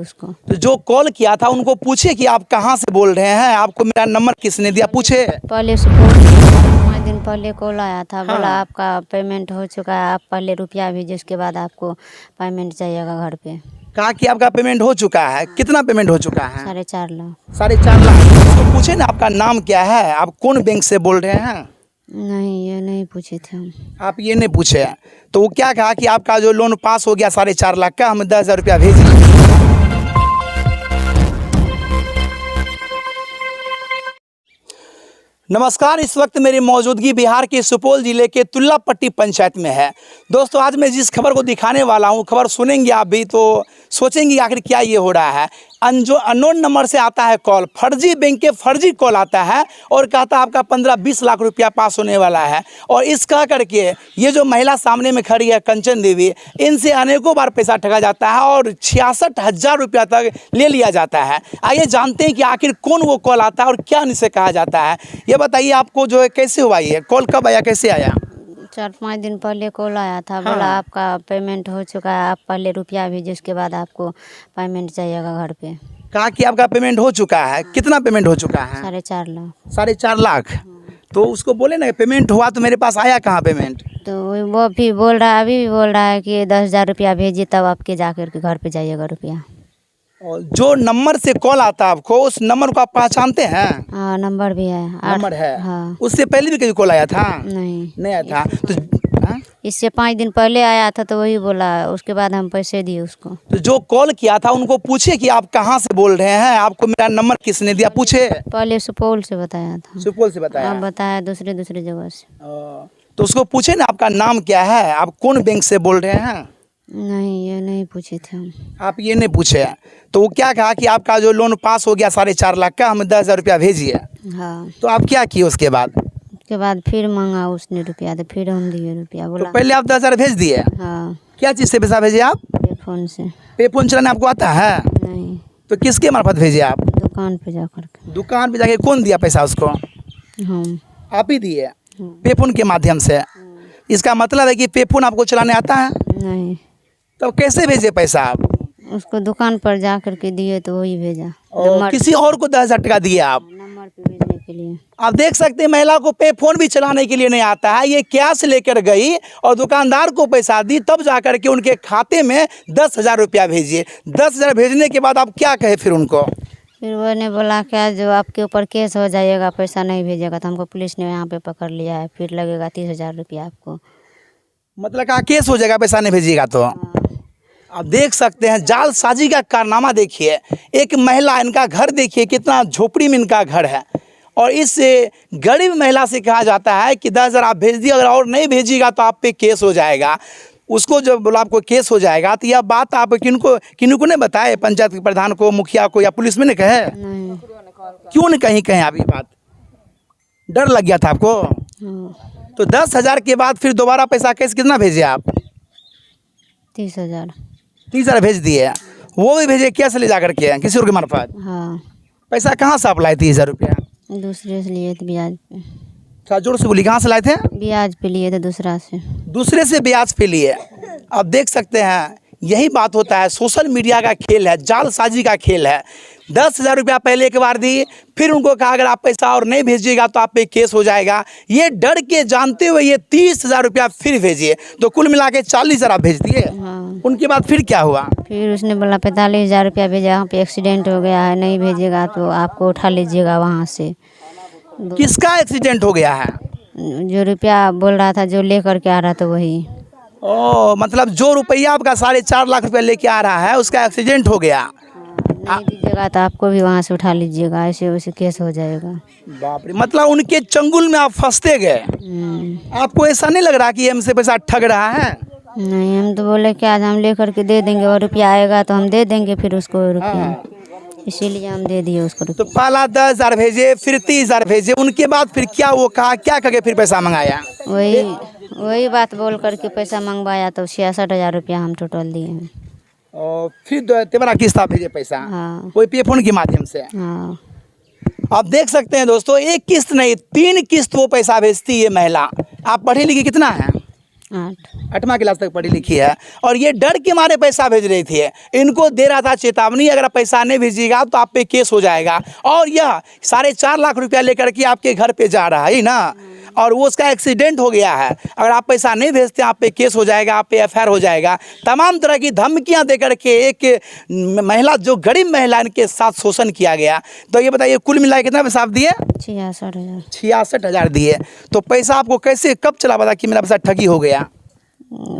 उसको। तो जो कॉल किया था उनको पूछे कि आप कहाँ से बोल रहे हैं, आपको मेरा नंबर किसने दिया, पूछे? पहले से 5 दिन पहले कॉल आया था, बोला हाँ। आपका पेमेंट हो चुका है, आप पहले रुपया भेजिए, उसके बाद आपको पेमेंट चाहिएगा घर पे। कहा कि आपका पेमेंट हो चुका है। कितना पेमेंट हो चुका है? 4.5 लाख। 4.5 लाख। तो पूछे ना आपका नाम क्या है, आप कौन बैंक से बोल रहे हैं? नहीं, ये नहीं पूछे थे हम। आप ये नहीं पूछे। तो वो क्या कहा कि आपका जो लोन पास हो गया 4.5 लाख का, हमें 10,000 रुपया भेजिए। नमस्कार, इस वक्त मेरी मौजूदगी बिहार के सुपौल जिले के तुल्लापट्टी पंचायत में है। दोस्तों, आज मैं जिस खबर को दिखाने वाला हूं, खबर सुनेंगे आप भी तो सोचेंगे आखिर क्या ये हो रहा है। जो अननोन नंबर से आता है कॉल, फर्जी बैंक के फर्जी कॉल आता है और कहता है आपका 15-20 लाख रुपया पास होने वाला है। और इस कह करके ये जो महिला सामने में खड़ी है, कंचन देवी, इनसे अनेकों बार पैसा ठगा जाता है और 66,000 रुपया तक ले लिया जाता है। आइए जानते हैं कि आखिर कौन वो कॉल आता है और क्या इनसे कहा जाता है। ये बताइए, आपको जो है कैसे हुआ, ये कॉल कब आया, कैसे आया? 4-5 दिन पहले कॉल आया था, हाँ। बोला आपका पेमेंट हो चुका है, आप पहले रुपया भेजिए, उसके बाद आपको पेमेंट चाहिएगा घर पे। कहा कि आपका पेमेंट हो चुका है। कितना पेमेंट हो चुका है? 4.5 लाख। 4.5 लाख। तो उसको बोले ना पेमेंट हुआ, तो मेरे पास आया कहाँ पेमेंट? तो वो भी बोल रहा है, अभी भी बोल रहा है कि 10,000 रुपया भेजिए, तब आपके जाकर के घर पे जाइएगा रुपया। और जो नंबर से कॉल आता है आपको, उस नंबर को आप पहचानते हैं? हाँ, नंबर भी है। नंबर है? हाँ। उससे पहले भी कभी कॉल आया था? नहीं आया था। तो हाँ? इससे 5 दिन पहले आया था, तो वही बोला, उसके बाद हम पैसे दिए उसको। तो जो कॉल किया था उनको पूछे कि आप कहाँ से बोल रहे हैं, आपको मेरा नंबर किसने दिया, पूछे? पहले सुपौल से बताया था। सुपौल से बताया? अब बताया दूसरे जगह से। तो उसको पूछे ना आपका नाम क्या है, आप कौन बैंक से बोल रहे हैं? नहीं, ये नहीं पूछे थे हम। आप ये नहीं पूछे। तो वो क्या कहा कि आपका जो लोन पास हो गया 4.5 लाख का, हमें 10,000 रुपया भेजिए। हाँ। तो आप क्या किए उसके बाद? उसके बाद फिर मांगा उसने रुपया, तो फिर हम दिए रुपया। तो बोला पहले आप 10,000 भेज दिए? हाँ, क्या चीज़ से पैसा भेजे आप? पे फोन से। पे फोन चलाने आपको आता है? नहीं, तो किसके मार्फत भेजे आप? दुकान पे जा करके। दुकान पे जाके कौन दिया पैसा उसको? हम। आप ही दिए? पे फोन के माध्यम से? इसका मतलब है कि पे फोन आपको चलाने आता है? नहीं, तो कैसे भेजे पैसा आप? उसको दुकान पर जा करके दिए, तो वही भेजा। और किसी और को 10,000 टका दिए आप? नंबर पे भेजने के लिए। आप देख सकते हैं, महिला को पे फोन भी चलाने के लिए नहीं आता है। ये कैश लेकर गई और दुकानदार को पैसा दी, तब जाकर के उनके खाते में 10,000 रुपया भेजिए। 10,000 भेजने के बाद आप क्या कहे फिर उनको? फिर वो ने बोला क्या, जो आपके ऊपर केस हो जाएगा, पैसा नहीं भेजेगा तो हमको पुलिस ने यहाँ पे पकड़ लिया है, फिर लगेगा 30,000 रुपया आपको। मतलब कहा केस हो जाएगा पैसा नहीं भेजिएगा तो? आप देख सकते हैं जालसाजी का कारनामा देखिए। एक महिला, इनका घर देखिए कितना झोपड़ी में इनका घर है, और इस गरीब महिला से कहा जाता है कि 10,000 आप भेज दिए, अगर और नहीं भेजिएगा तो आप पे केस हो जाएगा। उसको जब बोला आपको केस हो जाएगा, तो यह बात आप किनको ने बताए? पंचायत के प्रधान को, मुखिया को, या पुलिस में ने कहे? नहीं। क्यों नहीं कहीं कहें आप ये बात? डर लग गया था आपको? हाँ। तो 10,000 के बाद फिर दोबारा पैसा कैसे, कितना भेजे आप? 30,000। 30,000 भेज दिए। वो भी भेजे कैसे, ले जाकर के किसी और के मार्फत? हाँ, पैसा कहाँ से आप लाए 30,000 रुपया? दूसरे से लिए थे ब्याज पे। थोड़ा जोर से बोली, कहाँ से लाए थे? ब्याज पे लिए थे दूसरा से। दूसरे से ब्याज पे लिए। आप देख सकते हैं, यही बात होता है, सोशल मीडिया का खेल है, जालसाजी का खेल है। 10,000 रुपया पहले एक बार दी, फिर उनको कहा अगर आप पैसा और नहीं भेजिएगा तो आप पे केस हो जाएगा। ये डर के जानते हुए ये 30,000 रुपया फिर भेजिए, तो कुल मिला के 40,000 आप भेज दिए। हाँ। उनके बाद फिर क्या हुआ? फिर उसने बोला 45,000 रुपया भेजा, यहाँ पे एक्सीडेंट हो गया है, नहीं भेजेगा तो आपको उठा लीजिएगा वहाँ से। किसका एक्सीडेंट हो गया है? जो रुपया बोल रहा था, जो लेकर के आ रहा था वही। ओ, मतलब जो रुपया आपका 4.5 लाख रुपया लेके आ रहा है, उसका एक्सीडेंट हो गया। नहीं दीजिएगा तो आपको भी वहाँ से उठा लीजिएगा, ऐसे वैसे केस हो जाएगा। बाप रे, मतलब उनके चंगुल में आप फंसते गए। आपको ऐसा नहीं लग रहा कि ये हमसे पैसा ठग रहा है? नहीं, हम तो बोले कि आज हम लेकर के दे देंगे, और रुपया आएगा तो हम दे देंगे फिर उसको रुपया, इसीलिए हम दे दिए उसको तो रुपया। पहला 10,000 भेजे, फिर 30,000 भेजे, उनके बाद फिर क्या वो कहा, क्या करके फिर पैसा मंगाया? वही बात बोल करके पैसा मंगवाया, तो 66,000 रुपया हम टोटल दिए हैं। और फिर तेरा किस्त आप भेजे पैसा? हाँ। कोई पे फोन के माध्यम से? हाँ। आप देख सकते हैं दोस्तों, एक किस्त नहीं 3 किस्त वो पैसा भेजती है महिला। आप पढ़े लिखे कितना है? 8। 8वां क्लास तक पढ़ी लिखी है, और ये डर के मारे पैसा भेज रही थी। इनको दे रहा था चेतावनी, अगर आप पैसा नहीं भेजिएगा तो आप पे केस हो जाएगा। और यह 4.5 लाख रुपया लेकर के आपके घर पे जा रहा है ना, और वो उसका एक्सीडेंट हो गया है। अगर आप पैसा नहीं भेजते आप पे केस हो जाएगा, आप पे FIR हो जाएगा। तमाम तरह की धमकियां देकर के एक महिला, जो गरीब महिला, इनके साथ शोषण किया गया। तो ये बताइए कुल मिला के कितना पैसा आप दिए? 66,000। 66,000 दिए। तो पैसा आपको कैसे, कब चला पता कि मेरा पैसा ठगी हो गया?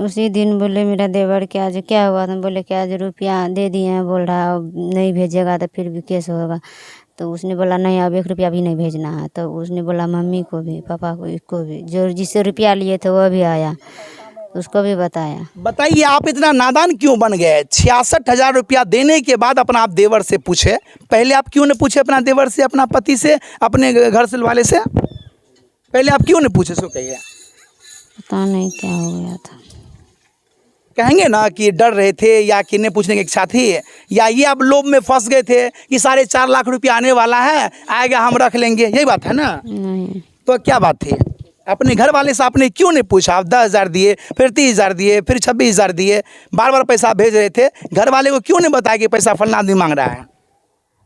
उसी दिन बोले मेरा देवर कि आज क्या हुआ, तो बोले कि आज रुपया दे दिए हैं, बोल रहा नहीं भेजेगा तो फिर भी केस होगा। तो उसने बोला नहीं, अब 1 रुपया भी नहीं भेजना है। तो उसने बोला मम्मी को भी, पापा को, इसको भी, जो जिससे रुपया लिए थे वो भी आया, उसको भी बताया। बताइए आप इतना नादान क्यों बन गए? 66,000 रुपया देने के बाद अपना आप देवर से पूछे, पहले आप क्यों नहीं पूछे अपना देवर से, अपना पति से, अपने घर से वाले से? पहले आप क्यों नहीं पूछे? सो कहिए। पता नहीं क्या हो गया था। कहेंगे ना कि डर रहे थे, या कि नहीं पूछने की इच्छा थी, या ये आप लोभ में फंस गए थे कि 4.5 लाख रुपया आने वाला है, आएगा हम रख लेंगे, यही बात है ना? नहीं। तो क्या बात थी? अपने घर वाले से आपने क्यों नहीं पूछा? आप 10,000 दिए, फिर 30,000 दिए, फिर 26,000 दिए, बार बार पैसा भेज रहे थे। घर वाले को क्यों नहीं बताया कि पैसा फलना आदमी मांग रहा है?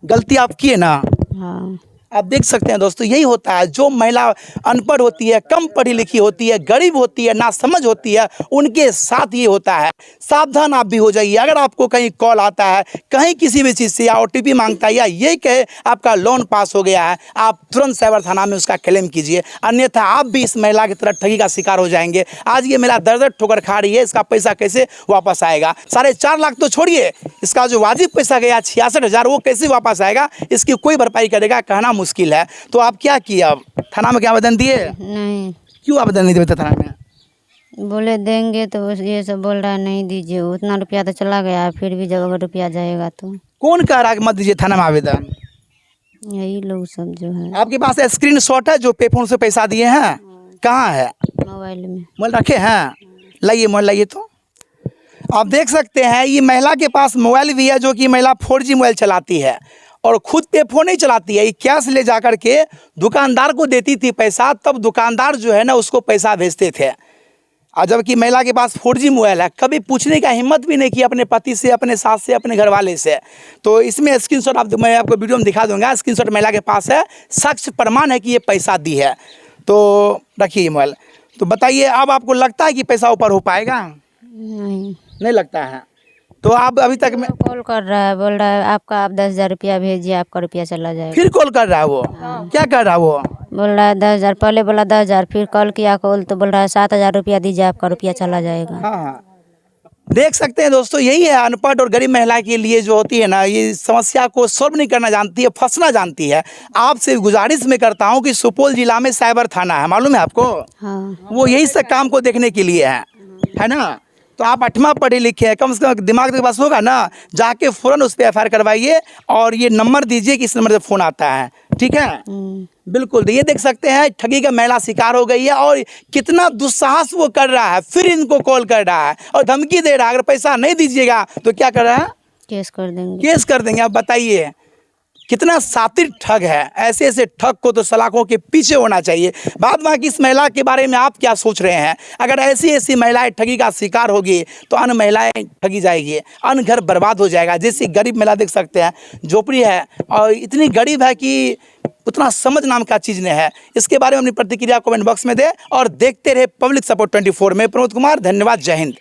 गलती आप किए ना। हाँ। आप देख सकते हैं दोस्तों, यही होता है। जो महिला अनपढ़ होती है, कम पढ़ी लिखी होती है, गरीब होती है, नासमझ होती है, उनके साथ ये होता है। सावधान आप भी हो जाइए। अगर आपको कहीं कॉल आता है, कहीं किसी भी चीज़ से, या OTP मांगता है, या ये कहे आपका लोन पास हो गया है, आप तुरंत साइबर थाना में उसका क्लेम कीजिए, अन्यथा आप भी इस महिला की तरह ठगी का शिकार हो जाएंगे। आज ये महिला दर ठोकर खा रही है, इसका पैसा कैसे वापस आएगा? 4.5 लाख तो छोड़िए, इसका जो वाजिब पैसा गया 66,000, वो कैसे वापस आएगा? इसकी कोई भरपाई करेगा, कहना मुश्किल है। तो आप क्या किया? अब थाना में क्या आवेदन दिए? नहीं। क्यों आवेदन नहीं देते थाना में? बोले देंगे, तो ये सब बोल रहा है नहीं दीजिए। उतना रुपया तो चला गया, फिर भी जब अगर रुपया जाएगा तो। कौन कह रहा है कि मत दीजिए थाना में आवेदन? यही लोग सब जो है। आपके पास स्क्रीनशॉट है जो पे फोन से पैसा दिए हैं? कहाँ है? मोबाइल में। मोबाइल रखे हैं? लाइए मोबाइल, लाइए। तो आप देख सकते हैं ये महिला के पास मोबाइल भी है, जो कि महिला 4G मोबाइल चलाती है, और खुद पे फोन नहीं चलाती है। ये कैश ले जा कर के दुकानदार को देती थी पैसा, तब दुकानदार जो है ना उसको पैसा भेजते थे। और जबकि महिला के पास 4G मोबाइल है, कभी पूछने का हिम्मत भी नहीं की अपने पति से, अपने सास से, अपने घर वाले से। तो इसमें स्क्रीनशॉट मैं आपको वीडियो में दिखा दूंगा। स्क्रीनशॉट महिला के पास है, साक्ष्य प्रमाण है कि ये पैसा दी है। तो रखिए ये मोबाइल। तो बताइए, अब आपको लगता है कि पैसा ऊपर हो पाएगा? नहीं लगता है। तो आप अभी तक में कॉल कर रहा है, बोल रहा है आपका, आप 10,000 रुपया भेजिए, आपका रुपया चला जाएगा। फिर कॉल कर रहा है वो? क्या कर रहा है वो? बोल रहा है 10,000, पहले बोला 10,000, फिर कॉल किया कॉल तो बोल रहा है 7,000 रुपया दीजिए, आपका रुपया चला जाएगा। हाँ, देख सकते हैं दोस्तों, यही है अनपढ़ और गरीब महिला के लिए जो होती है ना, ये समस्या को सॉल्व नहीं करना जानती है, फंसना जानती है। आपसे गुजारिश में करता हूँ कि सुपौल जिला में साइबर थाना है, मालूम है आपको? हाँ। वो यही सब काम को देखने के लिए है ना? तो आप 8वां पढ़े लिखे हैं, कम से कम दिमाग के पास होगा ना, जाके फ़ौरन उस पर FIR करवाइए, और ये नंबर दीजिए कि इस नंबर से फ़ोन आता है, ठीक है? बिल्कुल। ये देख सकते हैं ठगी का महिला शिकार हो गई है, और कितना दुस्साहस वो कर रहा है। फिर इनको कॉल कर रहा है और धमकी दे रहा है, अगर पैसा नहीं दीजिएगा तो क्या कर रहा है? केस कर देंगे। केस कर देंगे। आप बताइए कितना शातिर ठग है। ऐसे ऐसे ठग को तो सलाखों के पीछे होना चाहिए। बाद बाकी इस महिला के बारे में आप क्या सोच रहे हैं? अगर ऐसी ऐसी महिलाएं ठगी का शिकार होगी तो अन्य महिलाएं ठगी जाएगी, अन्य घर बर्बाद हो जाएगा। जैसी गरीब महिला देख सकते हैं, झोपड़ी है, और इतनी गरीब है कि उतना समझ नाम का चीज़ नहीं है। इसके बारे में अपनी प्रतिक्रिया कमेंट बॉक्स में दे, और देखते रहे पब्लिक सपोर्ट 24 में प्रमोद कुमार। धन्यवाद। जय हिंद।